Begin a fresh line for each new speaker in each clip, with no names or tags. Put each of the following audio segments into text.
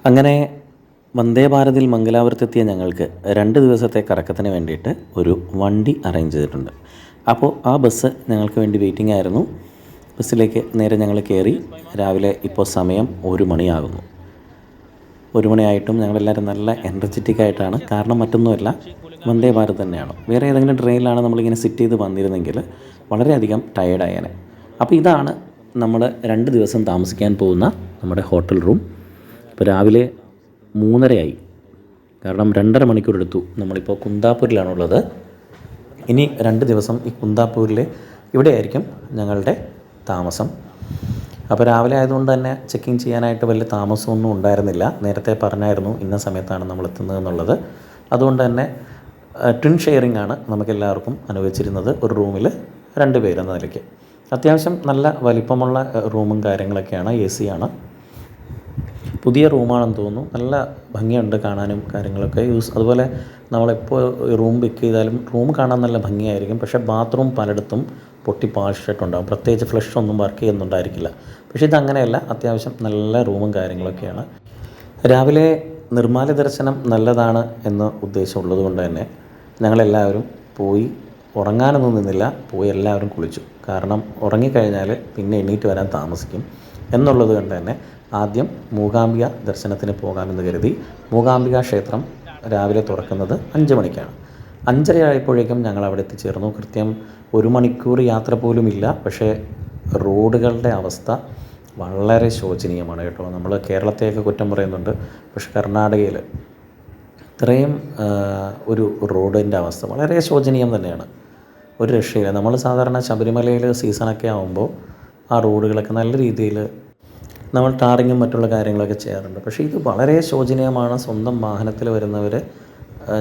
അങ്ങനെ വന്ദേ ഭാരതിൽ മംഗലാപുരത്തെത്തിയ ഞങ്ങൾക്ക് 2 ദിവസത്തെ കറക്കത്തിന് വേണ്ടിയിട്ട് ഒരു വണ്ടി അറേഞ്ച് ചെയ്തിട്ടുണ്ട്. അപ്പോൾ ആ ബസ് ഞങ്ങൾക്ക് വേണ്ടി വെയിറ്റിംഗ് ആയിരുന്നു. ബസ്സിലേക്ക് നേരെ ഞങ്ങൾ കയറി. രാവിലെ ഇപ്പോൾ സമയം 1 മണിയാകുന്നു. 1 മണിയായിട്ടും ഞങ്ങളെല്ലാവരും നല്ല എനർജറ്റിക് ആയിട്ടാണ്. കാരണം മറ്റൊന്നുമല്ല, വന്ദേ ഭാരത് തന്നെയാണ്. വേറെ ഏതെങ്കിലും ട്രെയിനിലാണ് നമ്മളിങ്ങനെ സിറ്റ് ചെയ്ത് വന്നിരുന്നെങ്കിൽ വളരെയധികം ടയേർഡായേനെ. അപ്പോൾ ഇതാണ് നമ്മൾ 2 ദിവസം താമസിക്കാൻ പോകുന്ന നമ്മുടെ ഹോട്ടൽ റൂം. ഇപ്പോൾ രാവിലെ 3:30 കാരണം 2.5 മണിക്കൂർ എടുത്തു. നമ്മളിപ്പോൾ കുന്താപൂരിലാണുള്ളത്. ഇനി 2 ദിവസം ഈ കുന്താപൂരിൽ ഇവിടെയായിരിക്കും ഞങ്ങളുടെ താമസം. അപ്പോൾ രാവിലെ ആയതുകൊണ്ട് തന്നെ ചെക്കിങ് ചെയ്യാനായിട്ട് വലിയ താമസമൊന്നും ഉണ്ടായിരുന്നില്ല. നേരത്തെ പറഞ്ഞായിരുന്നു ഇന്ന സമയത്താണ് നമ്മൾ എത്തുന്നത് എന്നുള്ളത്. അതുകൊണ്ട് തന്നെ ട്വിൻ ഷെയറിംഗ് ആണ് നമുക്കെല്ലാവർക്കും അനുവദിച്ചിരുന്നത്. ഒരു റൂമിൽ 2 പേരെന്ന നിലയ്ക്ക് അത്യാവശ്യം നല്ല വലിപ്പമുള്ള റൂമും കാര്യങ്ങളൊക്കെയാണ്. AC ആണ്. പുതിയ റൂമാണെന്ന് തോന്നുന്നു. നല്ല ഭംഗിയുണ്ട് കാണാനും കാര്യങ്ങളൊക്കെ. അതുപോലെ നമ്മളെപ്പോൾ റൂം ബുക്ക് ചെയ്താലും റൂം കാണാൻ നല്ല ഭംഗിയായിരിക്കും. പക്ഷേ ബാത്റൂം പലയിടത്തും പൊട്ടി പാളിച്ചിട്ടുണ്ടാകും. പ്രത്യേകിച്ച് ഫ്ലഷ് ഒന്നും വർക്ക് ചെയ്യുന്നുണ്ടായിരിക്കില്ല. പക്ഷേ ഇതങ്ങനെയല്ല, അത്യാവശ്യം നല്ല റൂമും കാര്യങ്ങളൊക്കെയാണ്. രാവിലെ നിർമ്മാല ദർശനം നല്ലതാണ് എന്ന ഉദ്ദേശമുള്ളത് കൊണ്ട് തന്നെ ഞങ്ങളെല്ലാവരും പോയി ഉറങ്ങാനൊന്നും നിന്നില്ല. പോയി എല്ലാവരും കുളിച്ചു. കാരണം ഉറങ്ങിക്കഴിഞ്ഞാൽ പിന്നെ എണീറ്റ് വരാൻ താമസിക്കും എന്നുള്ളത് കൊണ്ട് തന്നെ ആദ്യം മൂകാംബിക ദർശനത്തിന് പോകാമെന്ന് കരുതി. മൂകാംബിക ക്ഷേത്രം രാവിലെ തുറക്കുന്നത് 5 മണിക്കാണ്. 5:30 ആയപ്പോഴേക്കും ഞങ്ങൾ അവിടെ എത്തിച്ചേർന്നു. കൃത്യം 1 മണിക്കൂർ യാത്ര പോലുമില്ല. പക്ഷേ റോഡുകളുടെ അവസ്ഥ വളരെ ശോചനീയമാണ് കേട്ടോ. നമ്മൾ കേരളത്തെയൊക്കെ കുറ്റം പറയുന്നുണ്ട്, പക്ഷേ കർണാടകയിൽ ഇത്രയും ഒരു റോഡിൻ്റെ അവസ്ഥ വളരെ ശോചനീയം തന്നെയാണ്. ഒരു രക്ഷയില്ല. നമ്മൾ സാധാരണ ശബരിമലയിൽ സീസണൊക്കെ ആകുമ്പോൾ ആ റോഡുകളൊക്കെ നല്ല രീതിയിൽ നമ്മൾ ടാറിങ്ങും മറ്റുള്ള കാര്യങ്ങളൊക്കെ ചെയ്യാറുണ്ട്. പക്ഷേ ഇത് വളരെ ശോചനീയമാണ്. സ്വന്തം വാഹനത്തിൽ വരുന്നവർ,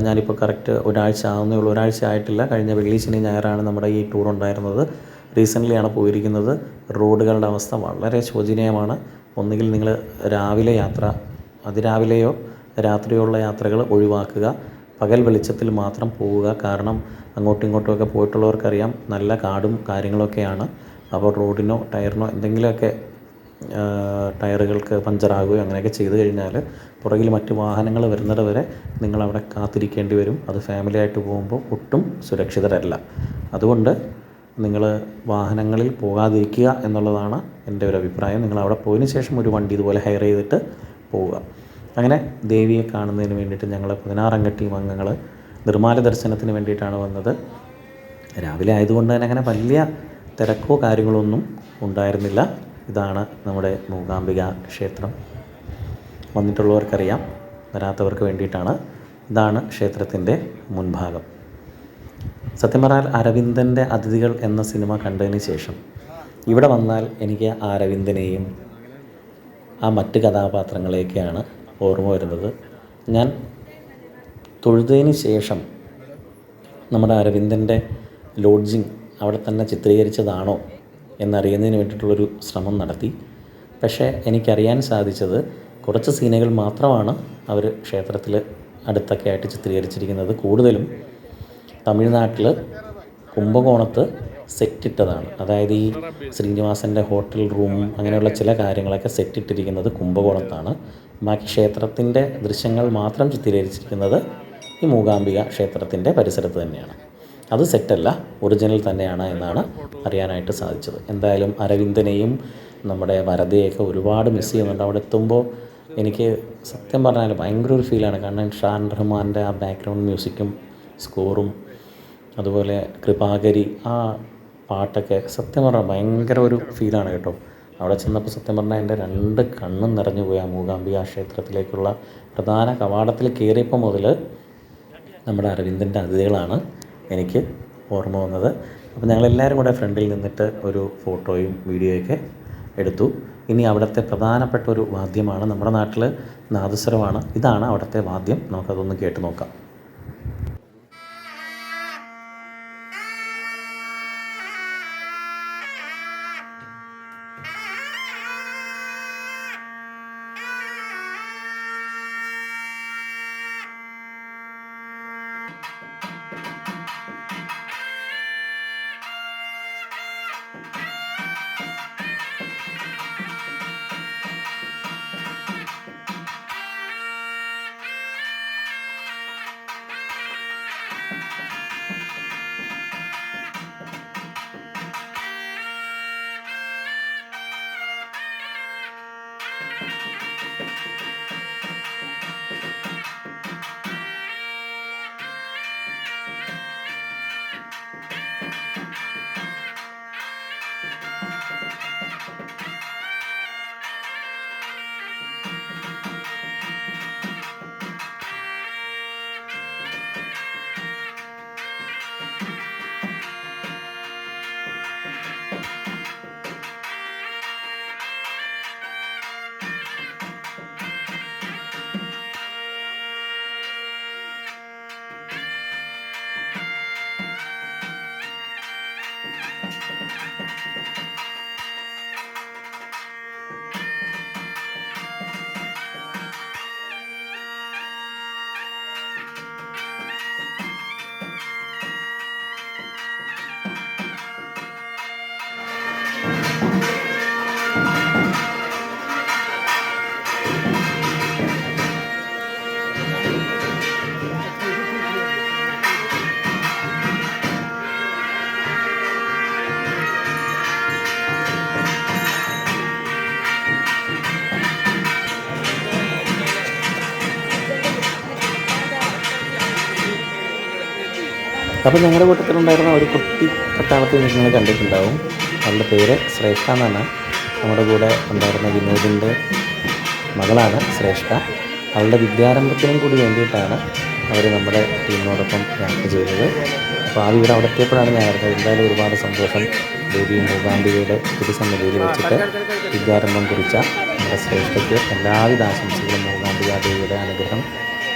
ഞാനിപ്പോൾ കറക്റ്റ് ഒരാഴ്ച ആവുന്നേ ഉള്ളൂ, ഒരാഴ്ച ആയിട്ടില്ല. കഴിഞ്ഞ വെള്ളി ശനി ഞായറാണ് നമ്മുടെ ഈ ടൂർ ഉണ്ടായിരുന്നത്. റീസെൻ്റ്ലിയാണ് പോയിരിക്കുന്നത്. റോഡുകളുടെ അവസ്ഥ വളരെ ശോചനീയമാണ്. ഒന്നുകിൽ നിങ്ങൾ രാവിലെ യാത്ര, അതിരാവിലെയോ രാത്രിയോ ഉള്ള യാത്രകൾ ഒഴിവാക്കുക. പകൽ വെളിച്ചത്തിൽ മാത്രം പോവുക. കാരണം അങ്ങോട്ടും ഇങ്ങോട്ടുമൊക്കെ പോയിട്ടുള്ളവർക്കറിയാം, നല്ല കാടും കാര്യങ്ങളൊക്കെയാണ്. അപ്പോൾ റോഡിനോ ടയറിനോ എന്തെങ്കിലുമൊക്കെ ടയറുകൾക്ക് പഞ്ചറാകുകയോ അങ്ങനെയൊക്കെ ചെയ്തു കഴിഞ്ഞാൽ പുറകിൽ മറ്റ് വാഹനങ്ങൾ വരുന്നത് വരെ നിങ്ങളവിടെ കാത്തിരിക്കേണ്ടി വരും. അത് ഫാമിലി ആയിട്ട് പോകുമ്പോൾ ഒട്ടും സുരക്ഷിതരല്ല. അതുകൊണ്ട് നിങ്ങൾ വാഹനങ്ങളിൽ പോകാതിരിക്കുക എന്നുള്ളതാണ് എൻ്റെ ഒരു അഭിപ്രായം. നിങ്ങളവിടെ പോയതിന് ശേഷം ഒരു വണ്ടി ഇതുപോലെ ഹയർ ചെയ്തിട്ട് പോവുക. അങ്ങനെ ദേവിയെ കാണുന്നതിന് വേണ്ടിയിട്ട് ഞങ്ങൾ 16 ടീം അംഗങ്ങൾ നിർമ്മാല ദർശനത്തിന് വേണ്ടിയിട്ടാണ് വന്നത്. രാവിലെ ആയതുകൊണ്ട് തന്നെ അങ്ങനെ വലിയ തിരക്കോ കാര്യങ്ങളൊന്നും ഉണ്ടായിരുന്നില്ല. ഇതാണ് നമ്മുടെ മൂകാംബിക ക്ഷേത്രം. വന്നിട്ടുള്ളവർക്കറിയാം, വരാത്തവർക്ക് വേണ്ടിയിട്ടാണ്. ഇതാണ് ക്ഷേത്രത്തിൻ്റെ മുൻഭാഗം. സത്യം പറഞ്ഞാൽ അരവിന്ദൻ്റെ അതിഥികൾ എന്ന സിനിമ കണ്ടതിന് ശേഷം ഇവിടെ വന്നാൽ എനിക്ക് ആ അരവിന്ദനെയും ആ മറ്റ് കഥാപാത്രങ്ങളെയൊക്കെയാണ് ഓർമ്മ വരുന്നത്. ഞാൻ തൊഴുതതിന് ശേഷം നമ്മുടെ അരവിന്ദൻ്റെ ലോഡ്ജിങ് അവിടെ തന്നെ ചിത്രീകരിച്ചതാണോ എന്നറിയുന്നതിന് വേണ്ടിയിട്ടുള്ളൊരു ശ്രമം നടത്തി. പക്ഷേ എനിക്കറിയാൻ സാധിച്ചത് കുറച്ച് സീനുകൾ മാത്രമാണ് അവർ ക്ഷേത്രത്തിൽ അടുത്തൊക്കെ ആയിട്ട് ചിത്രീകരിച്ചിരിക്കുന്നത്. കൂടുതലും തമിഴ്നാട്ടിൽ കുംഭകോണത്ത് സെറ്റിട്ടതാണ്. അതായത് ഈ ശ്രീനിവാസൻ്റെ ഹോട്ടൽ റൂമും അങ്ങനെയുള്ള ചില കാര്യങ്ങളൊക്കെ സെറ്റിട്ടിരിക്കുന്നത് കുംഭകോണത്താണ്. ബാക്കി ക്ഷേത്രത്തിൻ്റെ ദൃശ്യങ്ങൾ മാത്രം ചിത്രീകരിച്ചിരിക്കുന്നത് ഈ മൂകാംബിക ക്ഷേത്രത്തിൻ്റെ പരിസരത്ത് തന്നെയാണ്. അത് സെറ്റല്ല, ഒറിജിനൽ തന്നെയാണ് എന്നാണ് അറിയാനായിട്ട് സാധിച്ചത്. എന്തായാലും അരവിന്ദനെയും നമ്മുടെ വരദയൊക്കെ ഒരുപാട് മിസ് ചെയ്യുന്നുണ്ട്. അവിടെ എത്തുമ്പോൾ എനിക്ക് സത്യം പറഞ്ഞാൽ ഭയങ്കര ഒരു ഫീലാണ്. കാരണം ഷാൻ റഹ്മാൻ്റെ ആ ബാക്ക്ഗ്രൗണ്ട് മ്യൂസിക്കും സ്കോറും അതുപോലെ കൃപാകരി ആ പാട്ടൊക്കെ സത്യം പറഞ്ഞാൽ ഭയങ്കര ഒരു ഫീലാണ് കേട്ടോ. അവിടെ ചെന്നപ്പോൾ സത്യം പറഞ്ഞാൽ എൻ്റെ 2 കണ്ണും നിറഞ്ഞു പോയി. ആ മൂകാംബിക ക്ഷേത്രത്തിലേക്കുള്ള പ്രധാന കവാടത്തിൽ കയറിയപ്പോൾ മുതൽ നമ്മുടെ അരവിന്ദൻ്റെ അതിഥികളാണ് എനിക്ക് ഓർമ്മ വന്നത്. അപ്പോൾ ഞങ്ങളെല്ലാവരും കൂടെ ഫ്രണ്ടിൽ നിന്നിട്ട് ഒരു ഫോട്ടോയും വീഡിയോയൊക്കെ എടുത്തു. ഇനി അവിടുത്തെ പ്രധാനപ്പെട്ട ഒരു വാദ്യമാണ്, നമ്മുടെ നാട്ടിൽ നാദസ്വരമാണ്. ഇതാണ് അവിടുത്തെ വാദ്യം. നമുക്കതൊന്ന് കേട്ട് നോക്കാം. അപ്പോൾ ഞങ്ങളുടെ കൂട്ടത്തിലുണ്ടായിരുന്ന ഒരു കുട്ടി പട്ടാളത്തിൽ നിങ്ങൾ കണ്ടിട്ടുണ്ടാവും. അവളുടെ പേര് ശ്രേഷ്ഠ എന്നാണ്. നമ്മുടെ കൂടെ ഉണ്ടായിരുന്ന വിനോദിൻ്റെ മകളാണ് ശ്രേഷ്ഠ. അവളുടെ വിദ്യാരംഭത്തിനും കൂടി വേണ്ടിയിട്ടാണ് അവർ നമ്മുടെ ടീമിനോടൊപ്പം യാത്ര ചെയ്തത്. അപ്പോൾ ആ വീട് അവിടെ എത്തിയപ്പോഴാണ് ഞാൻ അറിഞ്ഞത്. എന്തായാലും ഒരുപാട് സന്തോഷം. ദേവി മൂകാംബികയുടെ തിരുസന്നിധിയിൽ വെച്ചിട്ട് വിദ്യാരംഭം കുറിച്ച നമ്മുടെ ശ്രേഷ്ഠയ്ക്ക് എല്ലാവിധ ആശംസകളും മൂകാംബിക ദേവിയുടെ അനുഗ്രഹം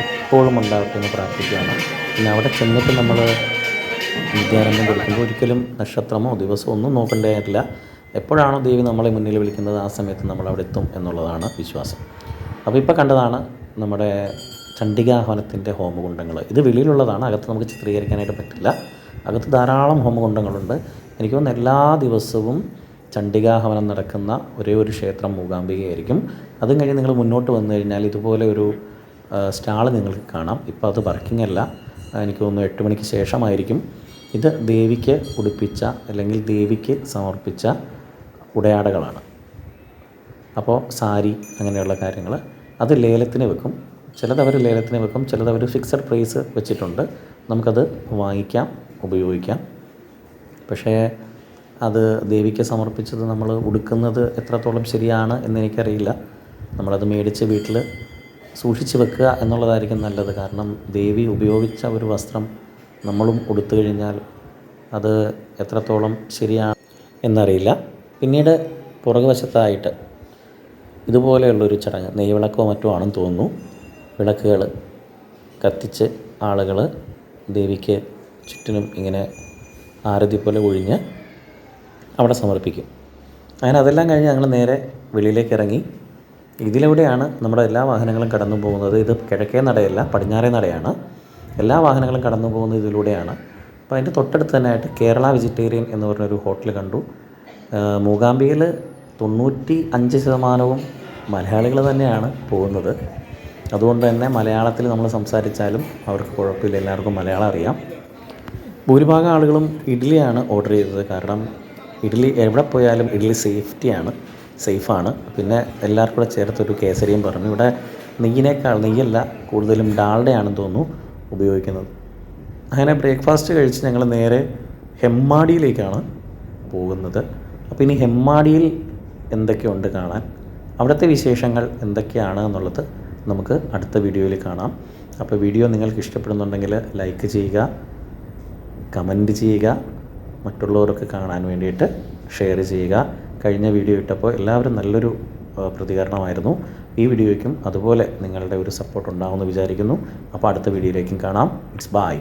എപ്പോഴും ഉണ്ടാവട്ടെ എന്ന് പ്രാർത്ഥിക്കുകയാണ്. പിന്നെ അവിടെ ചെന്നിട്ട് നമ്മൾ വിദ്യാരംഭം കുറിക്കുമ്പോൾ ഒരിക്കലും നക്ഷത്രമോ ദിവസമോ ഒന്നും നോക്കേണ്ടതായിട്ടില്ല. എപ്പോഴാണോ ദേവി നമ്മളെ മുന്നിൽ വിളിക്കുന്നത് ആ സമയത്ത് നമ്മൾ അവിടെ എത്തും എന്നുള്ളതാണ് വിശ്വാസം. അപ്പോൾ ഇപ്പോൾ കണ്ടതാണ് നമ്മുടെ ചണ്ഡികാഹവനത്തിൻ്റെ ഹോമകുണ്ഡങ്ങൾ. ഇത് വെളിയിലുള്ളതാണ്, അകത്ത് നമുക്ക് ചിത്രീകരിക്കാനായിട്ട് പറ്റില്ല. അകത്ത് ധാരാളം ഹോമകുണ്ഡങ്ങളുണ്ട്. എനിക്ക് തോന്നുന്നു എല്ലാ ദിവസവും ചണ്ഡികാഹവനം നടക്കുന്ന ഒരേ ഒരു ക്ഷേത്രം മൂകാംബികയായിരിക്കും. അതും കഴിഞ്ഞ് നിങ്ങൾ മുന്നോട്ട് വന്നു കഴിഞ്ഞാൽ ഇതുപോലെ ഒരു സ്റ്റാൾ നിങ്ങൾക്ക് കാണാം. ഇപ്പോൾ അത് വർക്കിംഗ് അല്ല, എനിക്ക് തോന്നുന്നു 8 മണിക്ക് ശേഷമായിരിക്കും. ഇത് ദേവിക്ക് ഉടുപ്പിച്ച അല്ലെങ്കിൽ ദേവിക്ക് സമർപ്പിച്ച ഉടയാടകളാണ്. അപ്പോൾ സാരി അങ്ങനെയുള്ള കാര്യങ്ങൾ അത് ലേലത്തിന് വെക്കും. ചിലതവർ ലേലത്തിന് വെക്കും, ചിലതവർ ഫിക്സഡ് പ്രൈസ് വെച്ചിട്ടുണ്ട്. നമുക്കത് വാങ്ങിക്കാം, ഉപയോഗിക്കാം. പക്ഷേ അത് ദേവിക്ക് സമർപ്പിച്ചത് നമ്മൾ ഉടുക്കുന്നത് എത്രത്തോളം ശരിയാണ് എന്നെനിക്കറിയില്ല. നമ്മളത് മേടിച്ച് വീട്ടിൽ സൂക്ഷിച്ച് വെക്കുക എന്നുള്ളതായിരിക്കും നല്ലത്. കാരണം ദേവി ഉപയോഗിച്ച ഒരു വസ്ത്രം നമ്മളും ഉടുത്തു കഴിഞ്ഞാൽ അത് എത്രത്തോളം ശരിയാണ് എന്നറിയില്ല. പിന്നീട് പുറകുവശത്തായിട്ട് ഇതുപോലെയുള്ളൊരു ചടങ്ങ്, നെയ്വിളക്കോ മറ്റോ ആണെന്ന് തോന്നുന്നു. വിളക്കുകൾ കത്തിച്ച് ആളുകൾ ദേവിക്ക് ചുറ്റിനും ഇങ്ങനെ ആരതി പോലെ ഒഴിഞ്ഞ് അവിടെ സമർപ്പിക്കും. അങ്ങനെ അതെല്ലാം കഴിഞ്ഞ് ഞങ്ങൾ നേരെ വെളിയിലേക്ക് ഇറങ്ങി. ഇതിലൂടെയാണ് നമ്മുടെ എല്ലാ വാഹനങ്ങളും കടന്നു പോകുന്നത്. ഇത് കിഴക്കേ നടയല്ല, പടിഞ്ഞാറേ നടയാണ്. എല്ലാ വാഹനങ്ങളും കടന്നു പോകുന്നത് ഇതിലൂടെയാണ്. അപ്പോൾ അതിൻ്റെ തൊട്ടടുത്ത് തന്നെയായിട്ട് കേരള വെജിറ്റേറിയൻ എന്ന് പറഞ്ഞൊരു ഹോട്ടൽ കണ്ടു. മൂകാംബികയിൽ 95% മലയാളികൾ തന്നെയാണ് പോകുന്നത്. അതുകൊണ്ട് തന്നെ മലയാളത്തിൽ നമ്മൾ സംസാരിച്ചാലും അവർക്ക് കുഴപ്പമില്ല, എല്ലാവർക്കും മലയാളം അറിയാം. ഭൂരിഭാഗം ആളുകളും ഇഡ്ഡലിയാണ് ഓർഡർ ചെയ്തത്. കാരണം ഇഡ്ഡലി എവിടെ പോയാലും ഇഡ്ഡലി സേഫാണ്. പിന്നെ എല്ലാവർക്കും കൂടെ ചേർത്തൊരു കേസരിയും പറഞ്ഞു. ഇവിടെ നെയ്യല്ല, കൂടുതലും ഡാൽഡയാണെന്ന് തോന്നുന്നു ഉപയോഗിക്കുന്നത്. അങ്ങനെ ബ്രേക്ക്ഫാസ്റ്റ് കഴിച്ച് ഞങ്ങൾ നേരെ ഹെമ്മാടിയിലേക്കാണ് പോകുന്നത്. അപ്പോൾ ഇനി ഹെമ്മാടിയിൽ എന്തൊക്കെയുണ്ട് കാണാൻ, അവിടുത്തെ വിശേഷങ്ങൾ എന്തൊക്കെയാണ് എന്നുള്ളത് നമുക്ക് അടുത്ത വീഡിയോയിൽ കാണാം. അപ്പോൾ വീഡിയോ നിങ്ങൾക്ക് ഇഷ്ടപ്പെടുന്നുണ്ടെങ്കിൽ ലൈക്ക് ചെയ്യുക, കമൻറ്റ് ചെയ്യുക, മറ്റുള്ളവർക്ക് കാണാൻ വേണ്ടിയിട്ട് ഷെയർ ചെയ്യുക. കഴിഞ്ഞ വീഡിയോ ഇട്ടപ്പോൾ എല്ലാവരും നല്ലൊരു പ്രതികരണമായിരുന്നു. ഈ വീഡിയോയ്ക്കും അതുപോലെ നിങ്ങളുടെ ഒരു സപ്പോർട്ട് ഉണ്ടാകുമെന്ന് വിചാരിക്കുന്നു. അപ്പോൾ അടുത്ത വീഡിയോയിലേക്കും കാണാം. It's by.